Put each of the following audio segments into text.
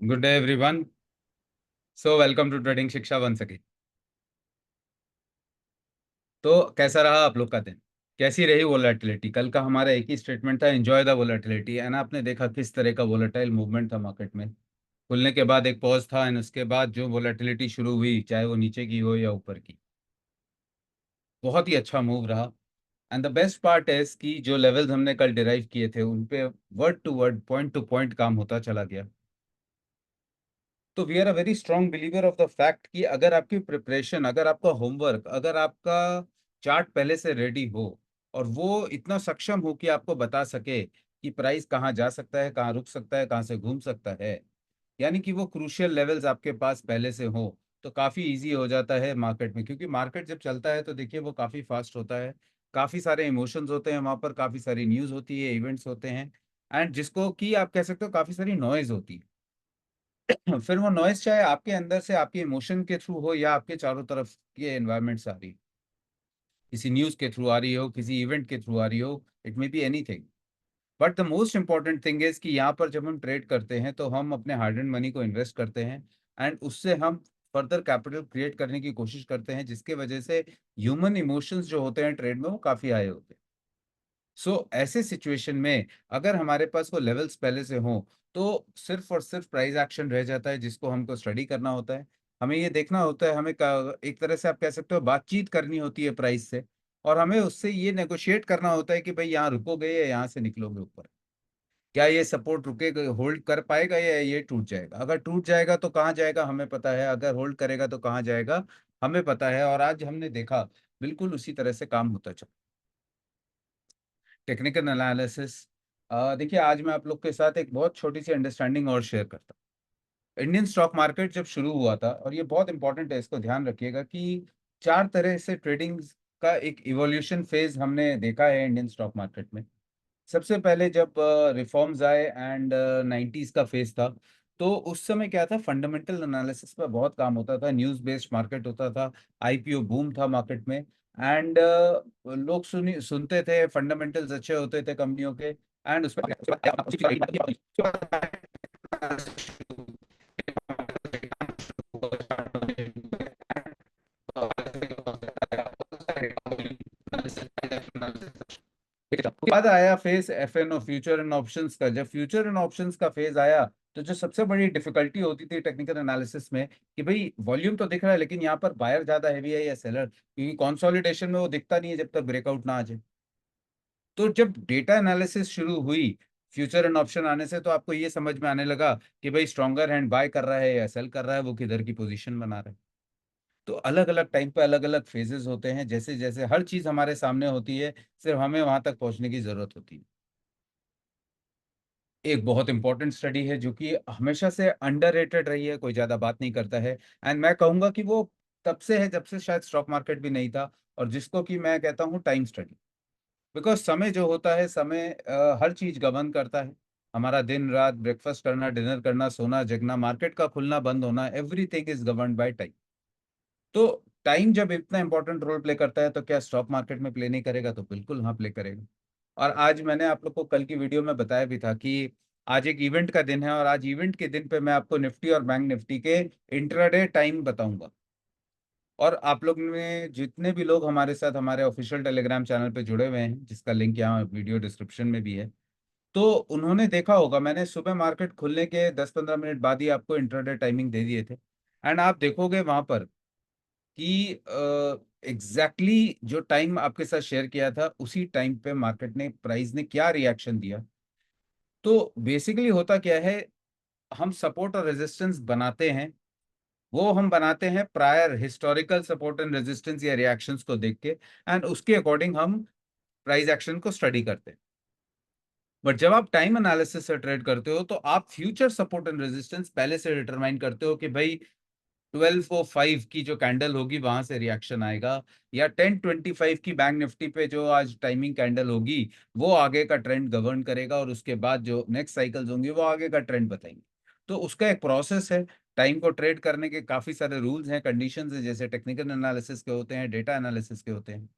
Good day everyone. So welcome to trading Shiksha वन सके। तो कैसा रहा आप लोग का दिन? कैसी रही वोलेटिलिटी? कल का हमारा एक ही स्टेटमेंट था, एंजॉय द वोलेटिलिटी। है ना? आपने देखा किस तरह का वोलेटाइल मूवमेंट था मार्केट में। खुलने के बाद एक पॉज था एंड उसके बाद जो वोलेटिलिटी शुरू हुई, चाहे वो नीचे की हो या ऊपर की, बहुत ही अच्छा मूव रहा। And the best part is कि जो लेवल्स हमने कल डिराइव किए थे उन पे word to word, point to point काम होता चला गया। तो we are a very strong believer of the fact कि अगर आपकी प्रिपरेशन, अगर आपका होमवर्क, अगर आपका चार्ट पहले से रेडी हो और वो इतना सक्षम हो कि आपको बता सके कि प्राइस कहाँ जा सकता है, कहाँ रुक सकता है, कहाँ से घूम सकता है, यानी कि वो क्रूशियल लेवल्स आपके पास पहले से हो, तो काफ़ी इजी हो जाता है मार्केट में। क्योंकि मार्केट जब चलता है तो देखिए वो काफ़ी फास्ट होता है, काफ़ी सारे इमोशंस होते हैं वहाँ पर, काफ़ी सारी न्यूज़ होती है, इवेंट्स होते हैं, एंड जिसको कि आप कह सकते हो काफ़ी सारी नॉइज होती है। फिर वो नॉइस चाहे आपके अंदर से, आपके इमोशन के थ्रू हो या आपके चारों तरफ के एनवायरनमेंट से आ रही हो, किसी न्यूज के थ्रू आ रही हो, किसी इवेंट के थ्रू आ रही हो, it may be anything. But the most important thing is कि यहाँ पर जब हम ट्रेड करते हैं तो हम अपने हार्ड एंड मनी को इन्वेस्ट करते हैं एंड उससे हम फर्दर कैपिटल क्रिएट करने की कोशिश करते हैं, जिसके वजह से ह्यूमन इमोशंस जो होते हैं ट्रेड में वो काफी हाई होते हैं। ऐसे सिचुएशन में अगर हमारे पास वो लेवल्स पहले से हों तो सिर्फ और सिर्फ प्राइस एक्शन रह जाता है, जिसको हमको स्टडी करना होता है। हमें ये देखना होता है, हमें एक तरह से आप कह सकते हो बातचीत करनी होती है प्राइस से, और हमें उससे ये नेगोशिएट करना होता है कि भाई यहाँ रुकोगे या यहाँ से निकलोगे ऊपर। क्या ये सपोर्ट रुकेगा, होल्ड कर पाएगा, या ये टूट जाएगा? अगर टूट जाएगा तो कहाँ जाएगा हमें पता है, अगर होल्ड करेगा तो कहाँ जाएगा हमें पता है। और आज हमने देखा बिल्कुल उसी तरह से काम होता चला। Technical analysis. देखिए, आज मैं आप लोग के साथ एक बहुत छोटी सी अंडरस्टैंडिंग और शेयर करता हूँ। इंडियन स्टॉक मार्केट जब शुरू हुआ था, और ये बहुत इंपॉर्टेंट है, इसको ध्यान रखिएगा कि चार तरह से ट्रेडिंग का एक इवोल्यूशन फेज हमने देखा है इंडियन स्टॉक मार्केट में। सबसे पहले जब रिफॉर्म्स आए एंड 90s का फेज था, तो उस समय क्या था, फंडामेंटल एनालिसिस पर बहुत काम होता था, न्यूज बेस्ड मार्केट होता था, आईपीओ बूम था मार्केट में, एंड लोग सुनते थे, फंडामेंटल्स अच्छे होते थे कंपनियों के, एंड उस बाद आया phase F N O, future and options का। जब फ्यूचर एंड ऑप्शंस का फेज आया तो जो सबसे बड़ी डिफिकल्टी होती थी टेक्निकल एनालिसिस में कि भाई वॉल्यूम तो दिख रहा है लेकिन यहाँ पर बायर ज्यादा हैवी है या सेलर, क्योंकि कंसोलिडेशन में वो दिखता नहीं है जब तक ब्रेकआउट ना आ जाए। तो जब डेटा एनालिसिस शुरू हुई फ्यूचर एंड ऑप्शन आने से, तो आपको ये समझ में आने लगा कि भाई स्ट्रॉन्गर हैंड बाय कर रहा है या सेल कर रहा है, वो किधर की पोजीशन बना रहा है। तो अलग अलग टाइम पे अलग अलग फेजेस होते हैं, जैसे जैसे हर चीज हमारे सामने होती है, सिर्फ हमें वहां तक पहुंचने की जरूरत होती है। एक बहुत इंपॉर्टेंट स्टडी है जो कि हमेशा से अंडररेटेड रही है, कोई ज्यादा बात नहीं करता है, एंड मैं कहूंगा कि वो तब से है जब से शायद स्टॉक मार्केट भी नहीं था, और जिसको कि मैं कहता हूँ टाइम स्टडी। बिकॉज समय जो होता है, समय हर चीज गवर्न करता है। हमारा दिन रात, ब्रेकफास्ट करना, डिनर करना, सोना जगना, मार्केट का खुलना बंद होना, everything is govern by time. तो टाइम जब इतना इंपॉर्टेंट रोल प्ले करता है तो क्या स्टॉक मार्केट में प्ले नहीं करेगा? तो बिल्कुल हाँ, प्ले करेगा। और आज मैंने आप लोग को कल की वीडियो में बताया भी था कि आज एक इवेंट का दिन है, और आज इवेंट के दिन पे मैं आपको निफ्टी और बैंक निफ्टी के इंट्राडे टाइम बताऊंगा। और आप लोग ने, जितने भी लोग हमारे साथ हमारे ऑफिशियल टेलीग्राम चैनल पे जुड़े हुए हैं, जिसका लिंक यहाँ वीडियो डिस्क्रिप्शन में भी है, तो उन्होंने देखा होगा मैंने सुबह मार्केट खुलने के 10-15 मिनट बाद ही आपको इंट्राडे टाइमिंग दे दिए थे। एंड आप देखोगे वहां पर कि एग्जैक्टली जो टाइम आपके साथ शेयर किया था उसी टाइम पे मार्केट ने, प्राइस ने क्या रिएक्शन दिया। तो बेसिकली होता क्या है, हम सपोर्ट और रेजिस्टेंस बनाते हैं, वो हम बनाते हैं prior historical support and resistance या रिएक्शंस को देख के, एंड उसके अकॉर्डिंग हम प्राइस एक्शन को स्टडी करते हैं। बट जब आप टाइम एनालिसिस से ट्रेड करते हो तो आप फ्यूचर सपोर्ट एंड रेजिस्टेंस पहले से डिटरमाइन करते हो कि भाई 1205 की जो कैंडल होगी वहां से रिएक्शन आएगा, या 1025 की बैंक निफ्टी पे जो आज टाइमिंग कैंडल होगी वो आगे का ट्रेंड गवर्न करेगा, और उसके बाद जो नेक्स्ट साइकिल्स होंगी वो आगे का ट्रेंड बताएंगे। तो उसका एक प्रोसेस है। टाइम को ट्रेड करने के काफी सारे रूल्स हैं, कंडीशंस हैं, जैसे टेक्निकल एनालिसिस के होते हैं, डेटा एनालिसिस के होते हैं।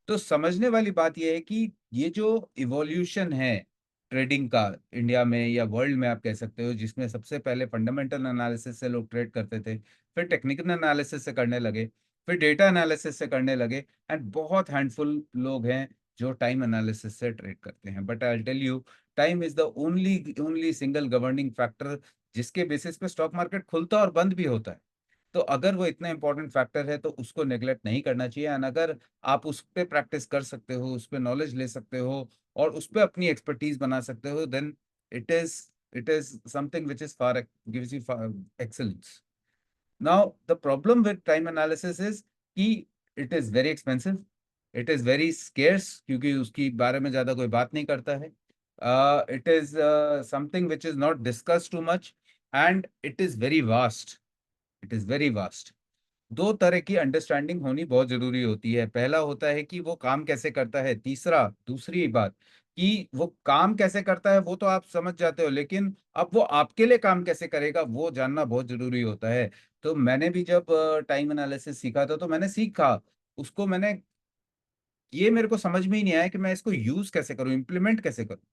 तो समझने वाली बात यह है कि ये जो इवोल्यूशन है, ट्रेडिंग का इंडिया में या वर्ल्ड में आप कह सकते हो, जिसमें सबसे पहले फंडामेंटल एनालिसिस से लोग ट्रेड करते थे, फिर टेक्निकल एनालिसिस से करने लगे, फिर डेटा एनालिसिस से करने लगे, एंड बहुत हैंडफुल लोग हैं जो टाइम एनालिसिस से ट्रेड करते हैं। But I tell you, time is the only only single governing factor जिसके बेसिस पे स्टॉक मार्केट खुलता और बंद भी होता है। तो अगर वो इतना इंपॉर्टेंट फैक्टर है तो उसको नेग्लेक्ट नहीं करना चाहिए, एंड अगर आप उस पे प्रैक्टिस कर सकते हो, उस पे नॉलेज ले सकते हो और उस पे अपनी एक्सपर्टीज बना सकते हो, then it is it is something which is far gives you excellence. Now the problem with time analysis is कि it is very expensive, it is very scarce क्योंकि उसकी बारे में ज्यादा कोई बात नहीं करता है, it is something which is not discuss too much, and it is very vast, it is very vast. दो तरह की अंडरस्टैंडिंग होनी बहुत जरूरी होती है। पहला होता है कि वो काम कैसे करता है, दूसरी बात कि वो काम कैसे करता है वो तो आप समझ जाते हो, लेकिन अब वो आपके लिए काम कैसे करेगा वो जानना बहुत जरूरी होता है। तो मैंने भी जब टाइम एनालिसिस सीखा था तो मैंने सीखा उसको, मैंने ये मेरे को समझ में ही नहीं आया कि मैं इसको यूज कैसे करूं, इम्प्लीमेंट कैसे करूं,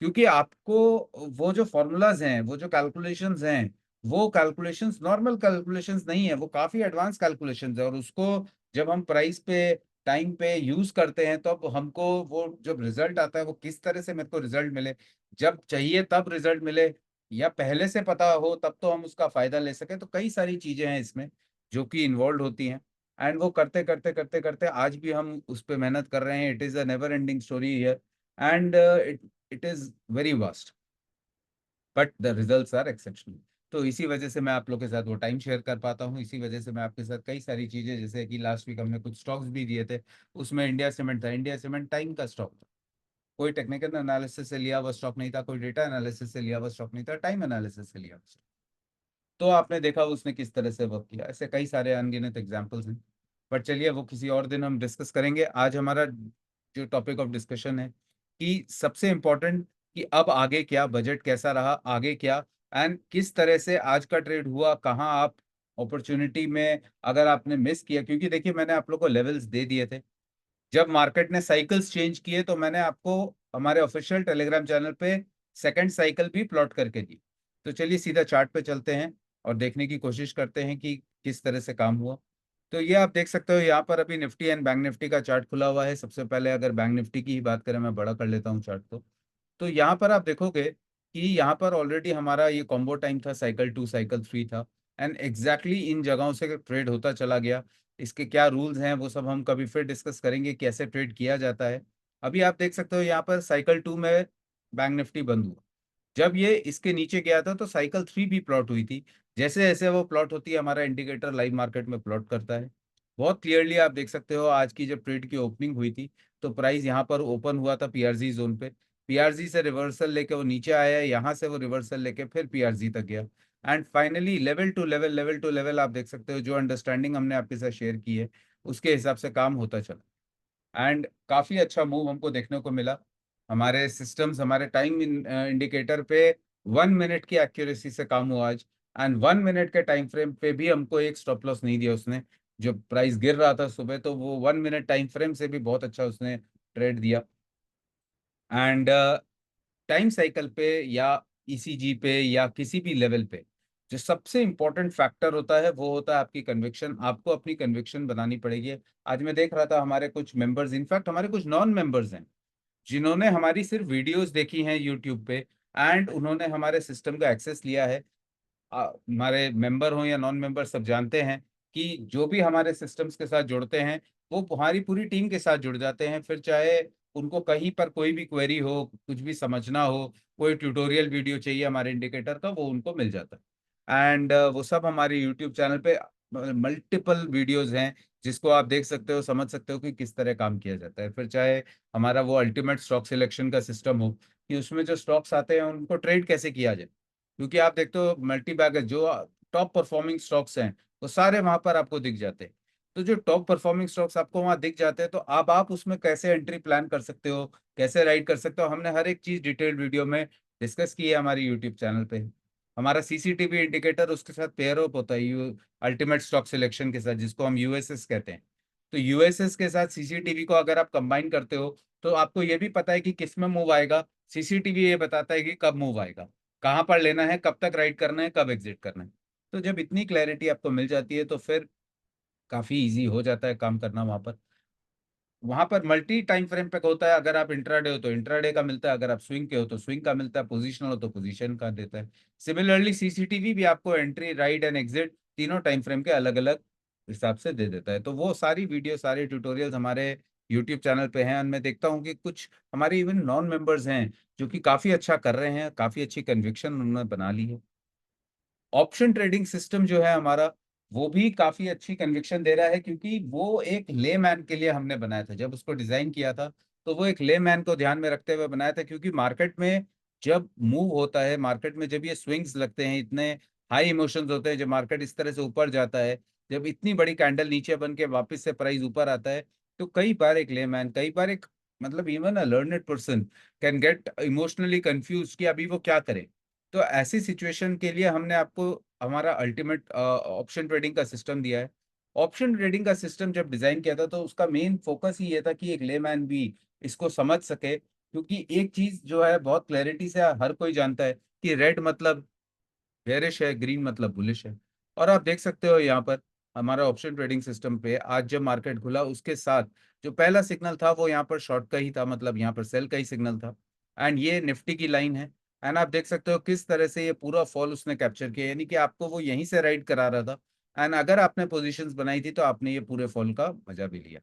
क्योंकि आपको वो जो फॉर्मूलाज हैं, वो जो कैलकुलेशंस हैं, वो कैलकुलेशंस नॉर्मल कैलकुलेशंस नहीं है, वो काफी एडवांस कैलकुलेशंस है, और उसको जब हम प्राइस पे टाइम पे यूज करते हैं तो अब हमको वो जब रिजल्ट आता है वो किस तरह से मेरे को रिजल्ट मिले, जब चाहिए तब रिजल्ट मिले, या पहले से पता हो तब तो हम उसका फायदा ले सके, तो कई सारी चीजें हैं इसमें जो कि इन्वॉल्व होती हैं। एंड वो करते करते करते करते आज भी हम उस पर मेहनत कर रहे हैं। It is a never ending story here, and it is very vast, but the results are exceptional. तो इसी वजह से मैं आप लोग के साथ वो टाइम शेयर कर पाता हूँ, इसी वजह से मैं आपके साथ कई सारी चीजें, जैसे कि लास्ट वीक हमने कुछ स्टॉक्स भी दिए थे, उसमें इंडिया सीमेंट था, इंडिया सीमेंट टाइम का स्टॉक था, कोई टेक्निकल एनालिसिस से लिया हुआ स्टॉक नहीं था, कोई डेटा एनालिसिस से लिया हुआ स्टॉक नहीं था, टाइम एनालिसिस से लिया हुआ stock। तो आपने देखा उसने किस तरह से वर्क किया, ऐसे कई सारे अनगिनत एग्जाम्पल्स हैं। बट चलिए वो किसी और दिन हम डिस्कस करेंगे। आज हमारा जो टॉपिक ऑफ डिस्कशन है कि सबसे इम्पोर्टेंट कि अब आगे क्या, बजट कैसा रहा, आगे क्या, एंड किस तरह से आज का ट्रेड हुआ, कहाँ आप अपॉर्चुनिटी में, अगर आपने मिस किया, क्योंकि देखिए मैंने आप लोग को लेवल्स दे दिए थे। जब मार्केट ने साइकिल्स चेंज किए तो मैंने आपको हमारे ऑफिशियल टेलीग्राम चैनल पे सेकंड साइकिल भी प्लॉट करके दी। तो चलिए सीधा चार्ट पे चलते हैं और देखने की कोशिश करते हैं कि किस तरह से काम हुआ। तो ये आप देख सकते हो यहाँ पर अभी निफ्टी एंड बैंक निफ्टी का चार्ट खुला हुआ है। सबसे पहले अगर बैंक निफ्टी की ही बात करें, मैं बड़ा कर लेता हूँ चार्ट को। तो यहाँ पर आप देखोगे कि यहाँ पर ऑलरेडी हमारा ये कॉम्बो टाइम था, साइकिल 2 साइकिल 3 था, एंड एग्जैक्टली इन जगहों से ट्रेड होता चला गया। इसके क्या रूल्स हैं वो सब हम कभी फिर डिस्कस करेंगे, कैसे ट्रेड किया जाता है। अभी आप देख सकते हो यहाँ पर साइकिल 2 में बैंक निफ्टी बंद हुआ। जब ये इसके नीचे गया था तो साइकिल 3 भी प्लॉट हुई थी। जैसे जैसे वो प्लॉट होती है हमारा इंडिकेटर लाइव मार्केट में प्लॉट करता है। बहुत क्लियरली आप देख सकते हो आज की जब ट्रेड की ओपनिंग हुई थी तो प्राइस यहाँ पर ओपन हुआ था पीआरजी जोन पे, पीआरजी से रिवर्सल लेके वो नीचे आया, यहाँ से वो रिवर्सल लेके फिर पीआरजी तक गया, and finally level two level आप देख सकते हो। जो अंडरस्टैंडिंग हमने आपके साथ शेयर की है उसके हिसाब से काम होता चला, एंड काफी अच्छा मूव हमको देखने को मिला। हमारे सिस्टम्स, हमारे टाइम इंडिकेटर पे 1 मिनट की एक्यूरेसी से काम हुआ आज, एंड 1 मिनट के टाइम फ्रेम पे भी हमको एक स्टॉप लॉस नहीं दिया उसने। जो प्राइस गिर रहा था सुबह तो वो 1 मिनट टाइम फ्रेम से भी बहुत अच्छा उसने ट्रेड दिया। एंड टाइम साइकिल पे या ईसीजी पे या किसी भी लेवल पे जो सबसे इंपॉर्टेंट फैक्टर होता है वो होता है आपकी कन्विक्शन। आपको अपनी कन्विक्शन बनानी पड़ेगी। आज मैं देख रहा था हमारे कुछ मेंबर्स, इनफैक्ट हमारे कुछ नॉन मेंबर्स हैं जिन्होंने हमारी सिर्फ वीडियोस देखी हैं यूट्यूब पे, एंड उन्होंने हमारे सिस्टम का एक्सेस लिया है। हमारे मेंबर हो या नॉन मेंबर सब जानते हैं कि जो भी हमारे सिस्टम्स के साथ जुड़ते हैं वो हमारी पूरी टीम के साथ जुड़ जाते हैं। फिर चाहे उनको कहीं पर कोई भी क्वेरी हो, कुछ भी समझना हो, कोई ट्यूटोरियल वीडियो चाहिए हमारे इंडिकेटर का, वो उनको मिल जाता है। एंड वो सब हमारे यूट्यूब चैनल पे मल्टीपल वीडियोस हैं जिसको आप देख सकते हो, समझ सकते हो कि किस तरह काम किया जाता है। फिर चाहे हमारा वो अल्टीमेट स्टॉक सिलेक्शन का सिस्टम हो कि उसमें जो स्टॉक्स आते हैं उनको ट्रेड कैसे किया जाए, क्योंकि आप देखते हो मल्टी बैगर जो टॉप परफॉर्मिंग स्टॉक्स हैं वो सारे वहां पर आपको दिख जाते हैं। तो जो टॉप परफॉर्मिंग स्टॉक्स आपको वहां दिख जाते हैं तो अब आप उसमें कैसे एंट्री प्लान कर सकते हो, कैसे राइड कर सकते हो, हमने हर एक चीज डिटेल्ड वीडियो में डिस्कस की है हमारे यूट्यूब चैनल पे। हमारा सीसीटीवी इंडिकेटर उसके साथ पेयर अप होता है यू अल्टीमेट स्टॉक सिलेक्शन के साथ, जिसको हम यूएसएस कहते हैं। तो यूएसएस के साथ सीसीटीवी को अगर आप कंबाइन करते हो तो आपको ये भी पता है कि किस में मूव आएगा, सीसीटीवी ये बताता है कि कब मूव आएगा, कहाँ पर लेना है, कब तक राइड करना है, कब एग्जिट करना है। तो जब इतनी क्लैरिटी आपको मिल जाती है तो फिर काफी इजी हो जाता है काम करना वहां पर मल्टी टाइम फ्रेम पे होता है। अगर आप इंट्राडे हो तो इंट्राडे का मिलता है, अगर आप स्विंग के हो तो स्विंग का मिलता है, पोजीशनल हो तो पोजीशन का देता है। सिमिलरली सीसीटीवी भी आपको एंट्री, राइड एंड एग्जिट तीनों टाइम फ्रेम के अलग अलग हिसाब से दे देता है। तो वो सारी वीडियो, सारे ट्यूटोरियल्स हमारे यूट्यूब चैनल पे हैं। मैं देखता हूँ कि कुछ हमारे इवन नॉन मेंबर्स हैं जो कि काफी अच्छा कर रहे हैं, काफी अच्छी कन्विक्शन उन्होंने बना ली है। ऑप्शन ट्रेडिंग सिस्टम जो है हमारा, वो भी काफी अच्छी कन्विक्शन दे रहा है, क्योंकि वो एक लेमैन के लिए हमने बनाया था। जब उसको डिजाइन किया था तो वो एक लेमैन को ध्यान में रखते हुए बनाया था, क्योंकि मार्केट में जब मूव होता है, मार्केट में जब ये स्विंग्स लगते हैं, इतने हाई इमोशंस होते हैं, जब मार्केट इस तरह से ऊपर जाता है, जब इतनी बड़ी कैंडल नीचे बन के वापस से प्राइस ऊपर आता है, तो कई बार एक लेमैन, कई बार एक मतलब even a learned person can get emotionally confuse कि अभी वो क्या करे। तो ऐसी सिचुएशन के लिए हमने आपको हमारा अल्टीमेट ऑप्शन ट्रेडिंग का सिस्टम दिया है। ऑप्शन ट्रेडिंग का सिस्टम जब डिजाइन किया था तो उसका मेन फोकस ही ये था कि एक लेमैन भी इसको समझ सके, क्योंकि एक चीज जो है बहुत क्लैरिटी से हर कोई जानता है कि रेड मतलब बेरिश है, ग्रीन मतलब बुलिश है। और आप देख सकते हो यहाँ पर हमारा ऑप्शन ट्रेडिंग सिस्टम पे आज जब मार्केट खुला उसके साथ जो पहला सिग्नल था वो यहाँ पर शॉर्ट का ही था, मतलब यहाँ पर सेल का ही सिग्नल था। एंड ये निफ्टी की लाइन है। एंड आप देख सकते हो किस तरह से ये पूरा फॉल उसने कैप्चर किया, यानी कि आपको वो यहीं से राइड करा रहा था। एंड अगर आपने पोजीशंस बनाई थी तो आपने ये पूरे फॉल का मजा भी लिया।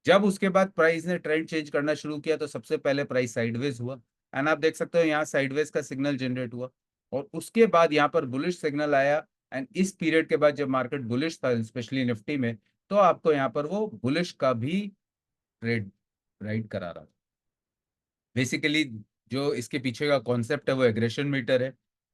जब उसके बाद प्राइस ने ट्रेंड चेंज करना शुरू किया तो सबसे पहले प्राइस साइडवेज हुआ। एंड आप देख सकते हो यहाँ साइडवेज का सिग्नल जनरेट हुआ, और उसके बाद यहाँ पर बुलिश सिग्नल आया। एंड इस पीरियड के बाद जब मार्केट बुलिश था स्पेशली निफ्टी में, तो आपको यहाँ पर वो बुलिश का भी ट्रेड राइट करा रहा था। बेसिकली जो इसके पीछे का कॉन्सेप्ट है वो एग्रेशन मीटर है।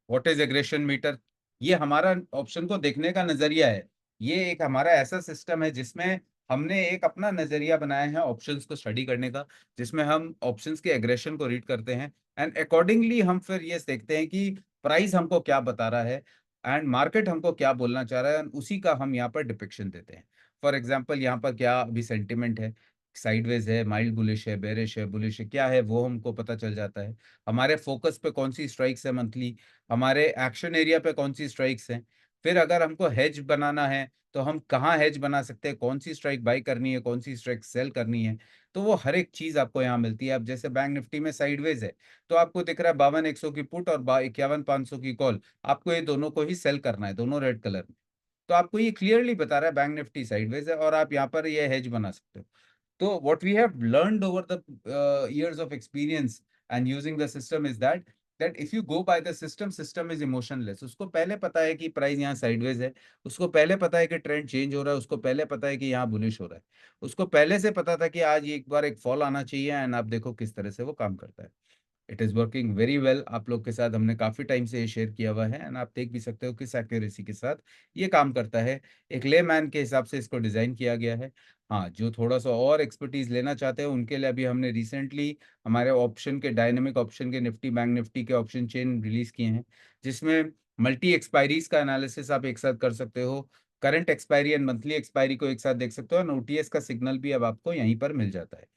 What is aggression meter? ये हमारा ऑप्शन को देखने का नजरिया है। ये एक हमारा ऐसा सिस्टम है जिसमें हमने एक अपना नजरिया बनाया है ऑप्शंस को स्टडी करने का, जिसमें हम ऑप्शंस के एग्रेशन को रीड करते हैं। एंड अकॉर्डिंगली हम फिर ये देखते हैं कि प्राइस हमको क्या बता रहा है एंड मार्केट हमको क्या बोलना चाह रहा है, and उसी का हम यहाँ पर डिपिक्शन देते हैं। फॉर एग्जाम्पल यहाँ पर क्या अभी सेंटिमेंट है, साइडवेज है, माइल्ड बुलिश है, बेरिश है, बुलिश है, क्या है वो हमको पता चल जाता है। हमारे फोकस पे कौन सी स्ट्राइक्स है मंथली, हमारे एक्शन एरिया पे कौन सी स्ट्राइक्स हैं। फिर अगर हमको हेज बनाना है तो हम कहाँ हेज बना सकते हैं, कौन सी स्ट्राइक बाई करनी है, कौन सी स्ट्राइक सेल करनी है। तो वो हर एक चीज आपको यहाँ मिलती है। अब जैसे बैंक निफ्टी में साइडवेज है तो आपको दिख रहा है 52,100 की पुट और 51,500 की कॉल, आपको ये दोनों को ही सेल करना है, दोनों रेड कलर में। तो आपको ये क्लियरली बता रहा है बैंक निफ्टी साइडवेज है और आप यहाँ पर ये हेज बना सकते हो। So what we have learned over the years of experience and using the system is that if you go by the system is emotionless। उसको पहले पता है कि प्राइस यहाँ साइडवेज है, उसको पहले पता है कि ट्रेंड चेंज हो रहा है, उसको पहले पता है कि यहाँ बुलिश हो रहा है, उसको पहले से पता था कि आज ये एक बार एक फॉल आना चाहिए। एंड आप देखो किस तरह से वो काम करता है। It is working very well. आप लोग के साथ हमने काफ़ी टाइम से ये शेयर किया हुआ है एंड आप देख भी सकते हो किस एक्यूरेसी के साथ ये काम करता है। एक लेमैन के हिसाब से इसको डिज़ाइन किया गया है। हाँ, जो थोड़ा सा और एक्सपर्टीज लेना चाहते हैं उनके लिए अभी हमने रिसेंटली हमारे ऑप्शन के, डायनेमिक ऑप्शन के, निफ्टी बैंक निफ्टी के ऑप्शन चेन रिलीज किए हैं, जिसमें मल्टी एक्सपायरीज का एनालिसिस आप एक साथ कर सकते हो, current expiry and monthly expiry को एक साथ देख सकते हो, और ओटीएस का सिग्नल भी अब आपको यहीं पर मिल जाता है।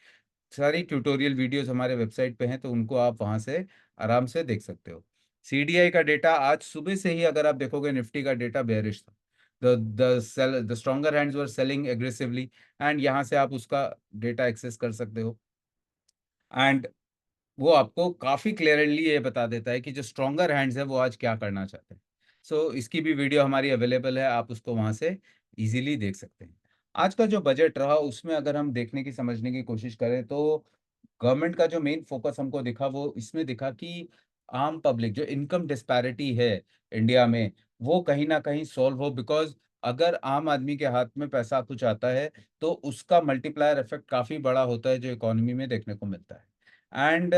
सारी ट्यूटोरियल वीडियोस हमारे वेबसाइट पे हैं तो उनको आप वहां से आराम से देख सकते हो। सीडीआई का डेटा आज सुबह से ही अगर आप देखोगे निफ्टी का डेटा बेयरिश था। The stronger hands were selling aggressively. And यहाँ से आप उसका डेटा एक्सेस कर सकते हो। एंड वो आपको काफी क्लियरली ये बता देता है कि जो स्ट्रॉन्गर हैंड्स है वो आज क्या करना चाहते हैं। सो इसकी भी वीडियो हमारी अवेलेबल है, आप उसको वहां से इजीली देख सकते हैं। आज का जो बजट रहा उसमें अगर हम देखने की, समझने की कोशिश करें तो गवर्नमेंट का जो मेन फोकस हमको दिखा वो इसमें दिखा कि आम पब्लिक जो इनकम डिस्पैरिटी है इंडिया में, वो कहीं ना कहीं सॉल्व हो। बिकॉज अगर आम आदमी के हाथ में पैसा कुछ आता है तो उसका मल्टीप्लायर इफेक्ट काफी बड़ा होता है जो इकोनॉमी में देखने को मिलता है। एंड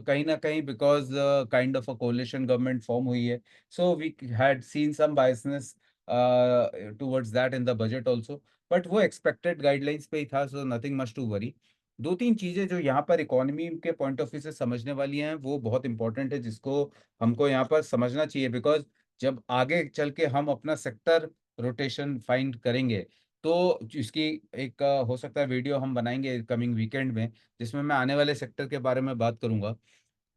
कहीं ना कहीं because kind of a coalition government form हुई है, so we had seen some biasness towards that in the budget also. But वो एक्सपेक्टेड गाइडलाइंस पे ही था, so nothing much to worry. दो तीन चीजें जो यहाँ पर इकोनॉमी के पॉइंट ऑफ व्यू से समझने वाली हैं वो बहुत इंपॉर्टेंट है, जिसको हमको यहाँ पर समझना चाहिए। बिकॉज जब आगे चल के हम अपना सेक्टर रोटेशन फाइंड करेंगे तो इसकी एक हो सकता है वीडियो हम बनाएंगे कमिंग वीकेंड में, जिसमें मैं आने वाले सेक्टर के बारे में बात करूंगा।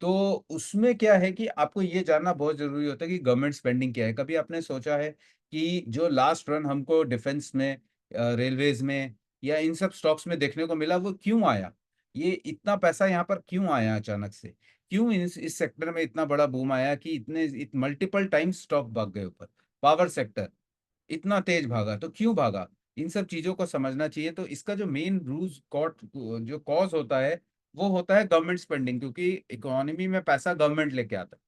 तो उसमें क्या है कि आपको ये जानना बहुत ज़रूरी होता है कि गवर्नमेंट स्पेंडिंग क्या है। कभी आपने सोचा है कि जो लास्ट रन हमको डिफेंस में रेलवेज़ में या इन सब स्टॉक्स में देखने को मिला वो क्यों आया? ये इतना पैसा यहाँ पर क्यों आया अचानक से? क्यों इस सेक्टर में इतना बड़ा बूम आया कि इतने मल्टीपल टाइम्स स्टॉक भाग गए ऊपर? पावर सेक्टर इतना तेज़ भागा, तो क्यों भागा? इन सब चीज़ों को समझना चाहिए। तो इसका जो मेन रूज़ कॉट जो कॉज़ होता है, वो होता है गवर्नमेंट स्पेंडिंग, क्योंकि इकोनॉमी में पैसा गवर्नमेंट लेके आता है।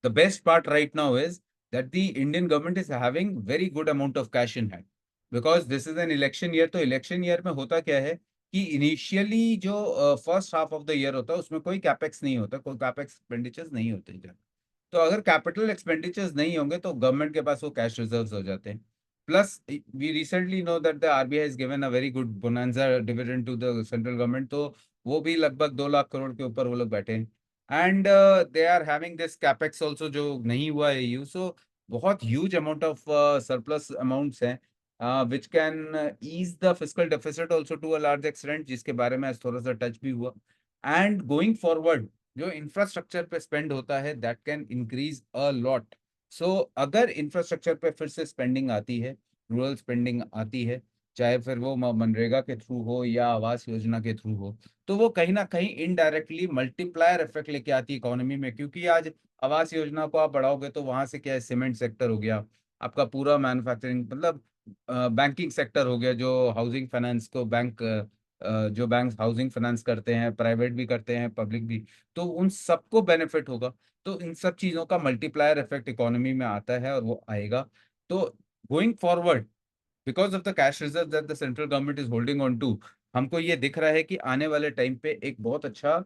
The best part right now is that the Indian government is having very good amount of cash in hand because this is an election year। तो इलेक्शन ईयर में होता क्या है कि इनिशियली जो first half of the year होता है उसमें कोई कैपेक्स नहीं होता, कोई कैपेक्स एक्सपेंडिचर्स नहीं होते इधर। तो अगर कैपिटल एक्सपेंडिचर्स नहीं होंगे तो गवर्नमेंट के पास वो कैश रिजर्व्स हो जाते हैं। Plus we recently know that the RBI has given a very good bonanza dividend to the central government, तो वो भी लगभग 2 लाख करोड़ के ऊपर वो लोग बैठे हैं। And they are having this capex also जो नहीं हुआ है यू, सो बहुत huge amount of surplus amounts हैं which can ease the fiscal deficit also to a large extent, जिसके बारे में आज थोड़ा सा टच भी हुआ। एंड गोइंग फॉरवर्ड जो इंफ्रास्ट्रक्चर पे स्पेंड होता है that can increase a lot. So अगर इंफ्रास्ट्रक्चर पे फिर से स्पेंडिंग आती है, रूरल स्पेंडिंग आती है, चाहे फिर वो मनरेगा के थ्रू हो या आवास योजना के थ्रू हो, तो वो कहीं ना कहीं इनडायरेक्टली मल्टीप्लायर इफेक्ट लेके आती है इकोनॉमी में। क्योंकि आज आवास योजना को आप बढ़ाओगे तो वहां से क्या है, सीमेंट सेक्टर हो गया, आपका पूरा मैन्युफैक्चरिंग मतलब बैंकिंग सेक्टर हो गया, जो हाउसिंग फाइनेंस को जो बैंक हाउसिंग फाइनेंस करते हैं, प्राइवेट भी करते हैं पब्लिक भी, तो उन सबको बेनिफिट होगा। तो इन सब चीज़ों का मल्टीप्लायर इफेक्ट इकोनॉमी में आता है और वो आएगा। तो going forward because of the cash reserve that the central government is holding on to, हमको ये दिख रहा है कि आने वाले टाइम पे एक बहुत अच्छा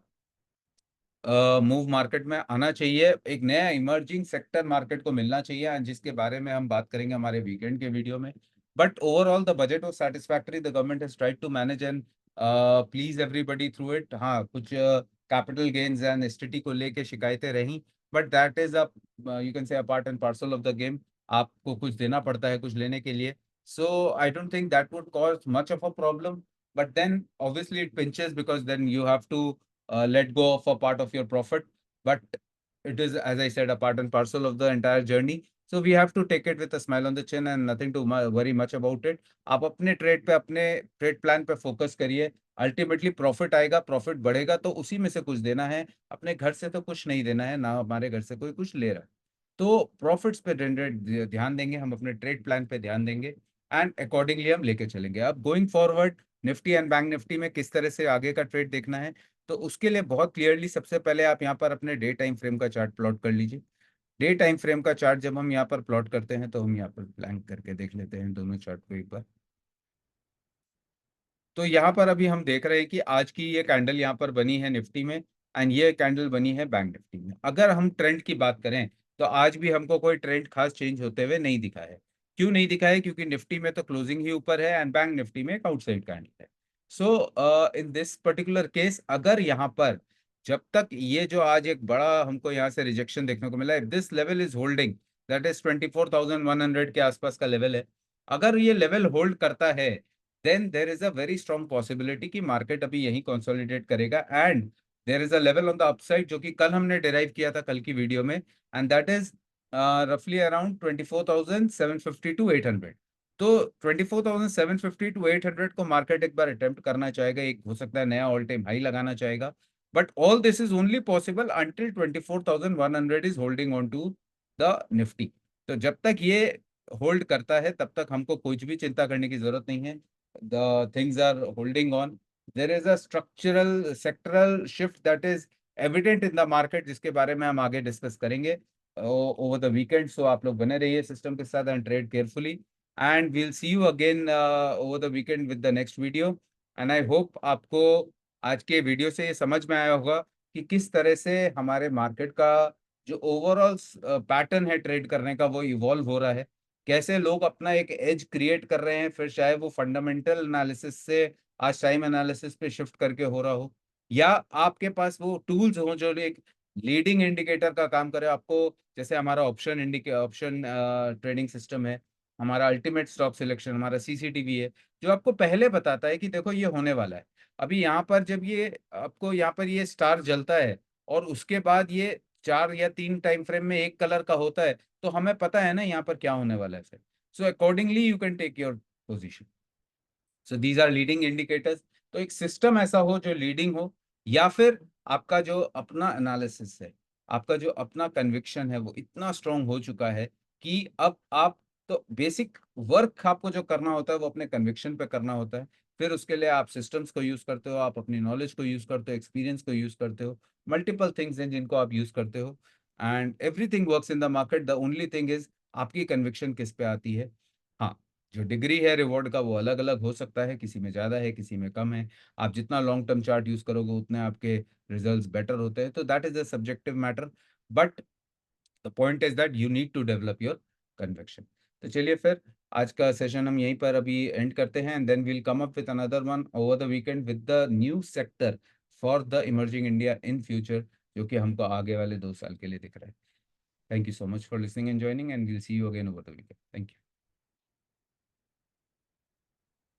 मूव मार्केट में आना चाहिए, एक नया इमर्जिंग सेक्टर मार्केट को मिलना चाहिए, and जिसके बारे में हम बात करेंगे हमारे वीकेंड के वीडियो में। But overall the budget was satisfactory, the government has tried to manage and please everybody through it. हाँ, कुछ कैपिटल गेन्स एंड एसटीटी को लेके शिकायतें रहीं, but that is a you can say a part and parcel of the game. आपको कुछ देना पड़ता है कुछ लेने के लिए। So I don't think that would cause much of a problem, but then obviously it pinches because then you have to let go of a part of your profit, but it is, as I said, a part and parcel of the entire journey. So we have to take it with a smile on the chin and nothing to worry much about it। आप अपने trade पे, अपने trade plan पे focus करिए। Ultimately profit आएगा, profit बढ़ेगा तो उसी में से कुछ देना है, अपने घर से तो कुछ नहीं देना है, ना हमारे घर से कोई कुछ ले रहा है। तो प्रॉफिट्स पे ध्यान देंगे हम, अपने ट्रेड प्लान पे ध्यान देंगे एंड अकॉर्डिंगली हम लेके चलेंगे। अब going forward Nifty and bank Nifty में किस तरह से आगे का ट्रेड देखना है, तो उसके लिए बहुत क्लियरली सबसे पहले आप यहाँ पर अपने डे टाइम फ्रेम का चार्ट प्लॉट कर लीजिए। डे टाइम फ्रेम का चार्ट जब हम यहाँ पर प्लॉट करते हैं तो हम यहाँ पर ब्लैंक करके देख लेते हैं दोनों चार्ट को एक बार। तो यहाँ पर अभी हम देख रहे हैं कि आज की ये कैंडल यहाँ पर बनी है निफ्टी में एंड ये कैंडल बनी है बैंक निफ्टी में। अगर हम ट्रेंड की बात करें तो आज भी हमको कोई ट्रेंड खास चेंज होते हुए नहीं दिखा है। क्यों नहीं दिखा है? क्योंकि निफ्टी में तो क्लोजिंग ही ऊपर है एंड बैंक निफ्टी में एक आउटसाइड कैंडल है। सो इन दिस पर्टिकुलर केस अगर यहाँ पर जब तक ये जो आज एक बड़ा हमको यहाँ से रिजेक्शन देखने को मिला है, this level is holding, that is 24,100 के आसपास का लेवल है। अगर ये लेवल होल्ड करता है then there is a very strong possibility कि मार्केट अभी यही कंसोलिडेट करेगा and there is a level on the upside जो कि कल हमने डिराइव किया था कल की वीडियो में, एंड दैट इज रफली अराउंड 24,750 टू 800। तो 24,750 टू 800 को मार्केट एक बार अटेम्प्ट करना चाहेगा, एक हो सकता है नया ऑल टाइम हाई लगाना चाहेगा। But all this is only possible until 24,100 is holding on to the Nifty. तो जब तक ये होल्ड करता है तब तक हमको कुछ भी चिंता करने की जरूरत नहीं है। the things are holding on. There is a structural sectoral shift that is evident in the market जिसके बारे में हम आगे डिस्कस करेंगे over the weekend। So आप लोग बने रहिए सिस्टम के साथ and trade carefully and we'll see you again over the weekend with the next video। and I hope आपको आज के वीडियो से ये समझ में आया होगा कि किस तरह से हमारे मार्केट का जो ओवरऑल पैटर्न है ट्रेड करने का वो इवॉल्व हो रहा है, कैसे लोग अपना एक एज क्रिएट कर रहे हैं, फिर चाहे वो फंडामेंटल एनालिसिस से आज टाइम एनालिसिस पे शिफ्ट करके हो रहा हो, या आपके पास वो टूल्स हो जो एक लीडिंग इंडिकेटर का काम करे आपको। जैसे हमारा ऑप्शन ट्रेडिंग सिस्टम है, हमारा अल्टीमेट स्टॉक सिलेक्शन, हमारा सीसीटीवी है, जो आपको पहले बताता है कि देखो ये होने वाला है। अभी यहाँ पर जब ये आपको यहाँ पर ये स्टार जलता है और उसके बाद ये 4 या 3 टाइम फ्रेम में एक कलर का होता है, तो हमें पता है ना यहाँ पर क्या होने वाला है फिर। So accordingly you can take your position. So these are leading indicators. तो एक सिस्टम ऐसा हो जो लीडिंग हो, या फिर आपका जो अपना एनालिसिस है, आपका जो अपना कन्विक्शन है, वो इतना स्ट्रांग हो चुका है कि अब आप, तो बेसिक वर्क आपको जो करना होता है वो अपने कन्विक्शन पे करना होता है। फिर उसके लिए आप सिस्टम्स को यूज करते हो, आप अपनी नॉलेज को यूज करते हो, एक्सपीरियंस को यूज करते हो, मल्टीपल थिंग्स हैं जिनको आप यूज करते हो, and everything works in the market. The only thing is आपकी कन्विक्शन किस पे आती है। हाँ, जो डिग्री है रिवॉर्ड का वो अलग अलग हो सकता है, किसी में ज़्यादा है, किसी में कम है। आप जितना लॉन्ग टर्म चार्ट यूज़ करोगे उतने आपके रिजल्ट्स बेटर होते हैं, तो that is a subjective matter, but the point is that you need to develop your conviction. तो चलिए फिर आज का सेशन हम यहीं पर अभी एंड करते हैं, and then we'll come up with another one over the weekend with the new sector for the emerging India in future, जो कि हमको आगे वाले 2 साल के लिए दिख रहा है। Thank you so much for listening and joining, and we'll see you again over the weekend. Thank you.